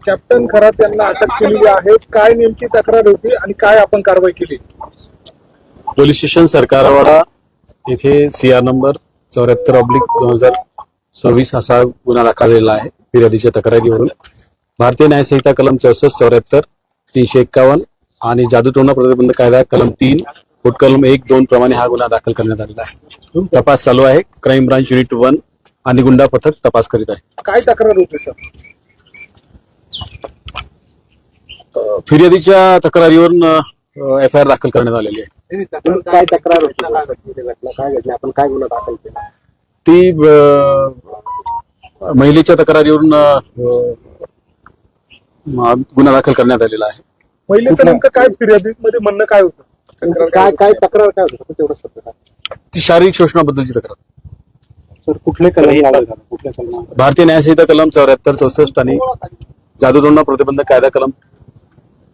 Captain Kharat यांना अटक केलेली आहे. काय नेमकी तक्रार होती आणि काय आपण कारवाई केली? पोलीस स्टेशन सरकारवाडा येथे CR नंबर 74/2026 असा गुन्हा दाखल झालेला आहे. फिर्यादीच्या तक्रारीवरून भारतीय न्याय संहिता कलम 64, 74, 351 आणि जादूटोणा प्रतिबंध कायदा कलम 3, कलम 1, 2 प्रमाणे हा गुन्हा दाखल करण्यात आलेला आहे. तपास चालू आहे. क्राईम ब्रांच युनिट 1 आणि गुंडा पथक तपास करीत आहे. काय तक्रार होती सर? फिर्यादीच्या तक्रारीवरून FIR दाखल करण्यात आलेली आहे. काय तक्रार होती? काय घडलं? आपण काय गुन्हा दाखल केला? ती महिलेच्या तक्रारीवरून गुन्हा दाखल करण्यात आलेला आहे. महिलेचं नेमकं काय फिर्यादीमध्ये म्हणणं काय होतं? काय काय तक्रार काय होती तेवढं सत्य? ती शारीरिक शोषणाबद्दलची तक्रार. सर कुठले कलम लावले जातात? कुठल्या कलम? भारतीय न्याय संहिता कलम 74, 64 आणि जादूटोणा प्रतिबंध कायदा कलम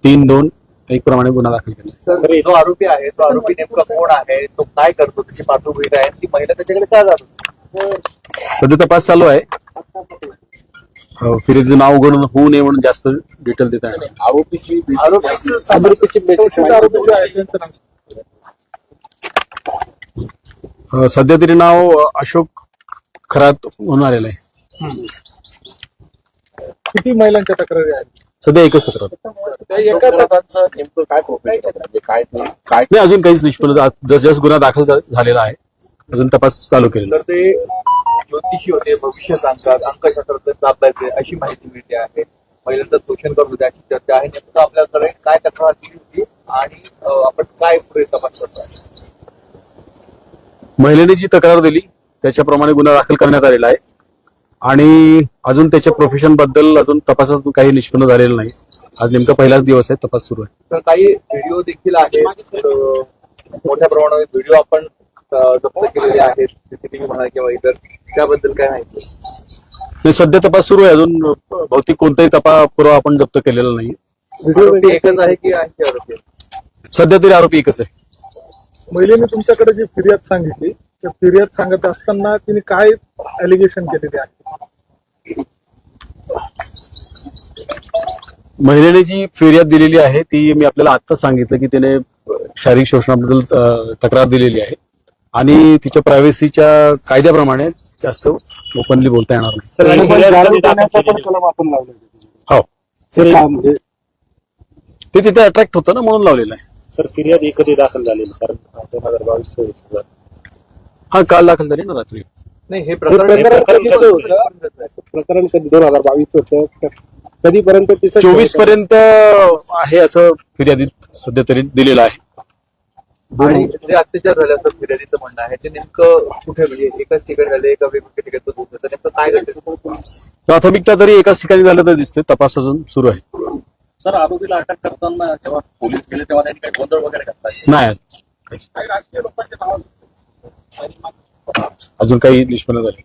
3, 2, 1 प्रमाणे गुन्हा दाखल केला. सर जो आरोपी आहे तो आरोपी नेमका कोण आहे, तो काय करतो, त्याची पार्श्वभूमी काय आहे, ती महिला त्याच्याकडे काय जातो? सध्या तपास चालू आहे. फिर्यादीचं नाव उघड होऊ नये म्हणून जास्त डिटेल देता येणार नाही. आरोपीची संशयित आरोपी जे आहेत त्यांचं नाव. सध्या तरी नाव अशोक खरात म्हणून आलेलं आहे. किती महिलांच्या तक्रारी आहेत? सध्या एकच तक्रार. एका प्रकारचं नेमकं काय प्रोफेशन म्हणजे काय नाही, अजून काहीच निष्पन्न. जस्ट गुन्हा दाखल झालेला आहे. अजून तपास चालू केलेला तर ते ज्योतिषी होते, भविष्य सांगतात, अंकशास्त्रात अभ्यास अशी माहिती मिळते आहे. महिलांचं शोषण करत होते अशी चर्चा आहे. नेमकं आपल्याकडे काय तक्रार दिली होती आणि आपण काय पुढे तपास करतो? महिलेने जी तक्रार दिली त्याच्याप्रमाणे गुन्हा दाखल करण्यात आलेला आहे आणि अजून त्याच्या प्रोफेशन बद्दल अजून तपासात काही निष्पन्न झालेलं नाही. आज नेमका पहिलाच दिवस आहे. तपास सुरू आहे. तर काही व्हिडिओ देखील आहेत. मोठ्या प्रमाणावर व्हिडिओ आपण जप्त केलेले आहेत, CCTV म्हणा किंवा इतर, त्याबद्दल काय माहिती? नाही, सध्या तपास सुरू आहे. अजून बहुतेक कोणताही पुरावा आपण जप्त केलेला नाही. आरोपी एकच आहे की आणखी आरोपी आहेत? सध्या तरी आरोपी एकच आहे. महिलेने तुमच्याकडे जी फिर्याद सांगितली त्या फिर्याद सांगत असताना तिने काय अलिगेशन केलेले आहे? महिलेने जी फिर्याद दिलेली आहे ती मी आपल्याला आत्ताच सांगितलं की तिने शारीरिक शोषणाबद्दल तक्रार दिलेली आहे आणि तिच्या प्रायव्हसीच्या कायद्याप्रमाणे जास्त ओपनली बोलता येणार नाही. कलम आपण लावले. हो, सर म्हणजे ते तिथे अट्रॅक्ट होतं ना म्हणून लावलेलं आहे. सर फिर्याद कधी दाखल झालेली? कारण 2022 हा काल दाखल झाली ना रात्री. नाही, हे प्रकरण कधी 2022 होतं? कधीपर्यंत 24 पर्यंत आहे असं फिर्यादीत सध्या तरी दिलेलं आहे. आणि जे अत्याचार झाले असं फिर्यादीचं म्हणणं आहे, ते नेमकं कुठे, म्हणजे एकाच ठिकाणी झाले एका वेगवेगळ्या ठिकाणी होतं, नेमकं काय घडलं? प्राथमिकता तरी एकाच ठिकाणी झालं तर दिसते. तपास अजून सुरू आहे. सर आरोपीला अटक करताना जेव्हा पोलीस गेले तेव्हा त्यांनी काही गोंधळ वगैरे घातला? नाही, अजून काही निष्पन्न झाले.